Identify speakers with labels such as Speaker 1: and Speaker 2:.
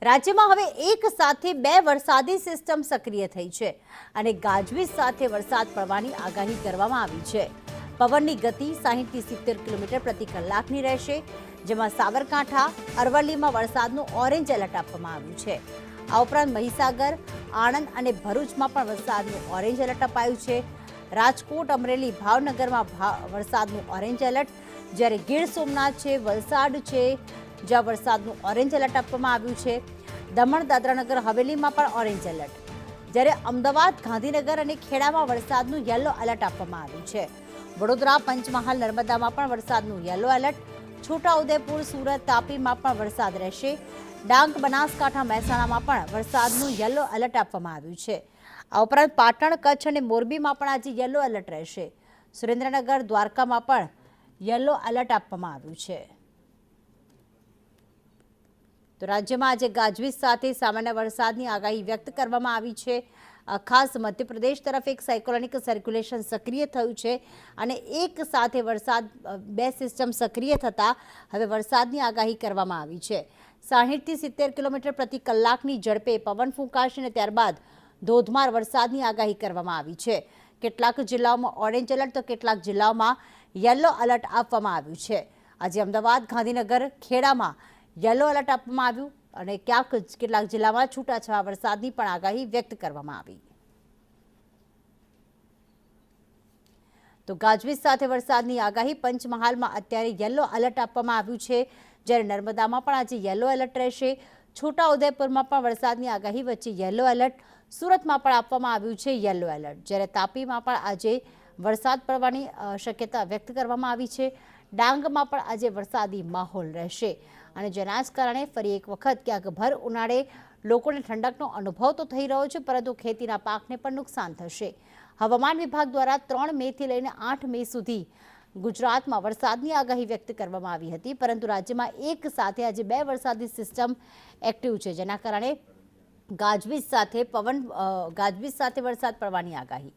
Speaker 1: રાજ્યમાં હવે એક સાથે બે વરસાદી સિસ્ટમ સક્રિય થઈ છે અને ગાજવીજ સાથે વરસાદ પડવાની આગાહી કરવામાં આવી છે। પવનની ગતિ 60 થી 70 કિલોમીટર પ્રતિ કલાકની રહેશે, જેમાં સાબરકાંઠા, અરવલ્લીમાં વરસાદનું ઓરેન્જ એલર્ટ આપવામાં આવ્યું છે। આ ઉપરાંત મહીસાગર, આણંદ અને ભરૂચમાં પણ વરસાદનું ઓરેન્જ એલર્ટ અપાયું છે। રાજકોટ, અમરેલી, ભાવનગરમાં વરસાદનું ઓરેન્જ એલર્ટ, જ્યારે ગીર સોમનાથ છે, વલસાડ છે, જ્યાં વરસાદનું ઓરેન્જ એલર્ટ આપવામાં આવ્યું છે। દમણ, દાદરા નગર હવેલીમાં પણ ઓરેન્જ એલર્ટ, જ્યારે અમદાવાદ, ગાંધીનગર અને ખેડામાં વરસાદનું યલો એલર્ટ આપવામાં આવ્યું છે। વડોદરા, પંચમહાલ, નર્મદામાં પણ વરસાદનું યલો એલર્ટ, છોટાઉદેપુર, સુરત, તાપીમાં પણ વરસાદ રહેશે। ડાંગ, બનાસકાંઠા, મહેસાણામાં પણ વરસાદનું યલો એલર્ટ આપવામાં આવ્યું છે। આ ઉપરાંત પાટણ, કચ્છ અને મોરબીમાં પણ આજે યલો એલર્ટ રહેશે। સુરેન્દ્રનગર, દ્વારકામાં પણ યલો એલર્ટ આપવામાં આવ્યું છે। તો રાજ્યમાં આજે ગાજવીજ સાથે સામાન્ય વરસાદની આગાહી વ્યક્ત કરવામાં આવી છે। ખાસ મધ્યપ્રદેશ તરફ એક સાયક્લોનિક સર્ક્યુલેશન સક્રિય થયું છે અને એક સાથે વરસાદ બે સિસ્ટમ સક્રિય થતાં હવે વરસાદની આગાહી કરવામાં આવી છે। 60 થી 70 કિલોમીટર પ્રતિ કલાકની ઝડપે પવન ફૂંકાશે અને ત્યારબાદ ધોધમાર વરસાદની આગાહી કરવામાં આવી છે। કેટલાક જિલ્લાઓમાં ઓરેન્જ એલર્ટ તો કેટલાક જિલ્લાઓમાં યલો એલર્ટ આપવામાં આવ્યું છે। આજે અમદાવાદ, ગાંધીનગર, ખેડામાં યલો એલર્ટ આપવામાં આવ્યું અને કેટલાક જિલ્લામાં છૂટાછવાયા વરસાદની પણ આગાહી વ્યક્ત કરવામાં આવી। તો ગાજવીજ સાથે વરસાદની આગાહી, પંચમહાલમાં અત્યારે યલો એલર્ટ આપવામાં આવ્યું છે, જ્યારે નર્મદામાં પણ આજે યલો એલર્ટ રહેશે। છોટાઉદેપુરમાં પણ વરસાદની આગાહી વચ્ચે યલો એલર્ટ, સુરતમાં પણ આપવામાં આવ્યું છે યલો એલર્ટ, જ્યારે તાપીમાં પણ આજે વરસાદ પડવાની શક્યતા વ્યક્ત કરવામાં આવી છે। ડાંગમાં પણ આજે વરસાદી માહોલ રહેશે અને જેના જ કારણે ફરી એક વખત ક્યાંક ભર ઉનાળે લોકોને ઠંડકનો અનુભવ તો થઈ રહ્યો છે, પરંતુ ખેતીના પાકને પણ નુકસાન થશે। હવામાન વિભાગ દ્વારા 3 મેથી લઈને 8 મે સુધી ગુજરાતમાં વરસાદની આગાહી વ્યક્ત કરવામાં આવી હતી, પરંતુ રાજ્યમાં એક સાથે આજે બે વરસાદી સિસ્ટમ એક્ટિવ છે, જેના કારણે ગાજવીજ સાથે વરસાદ પડવાની આગાહી।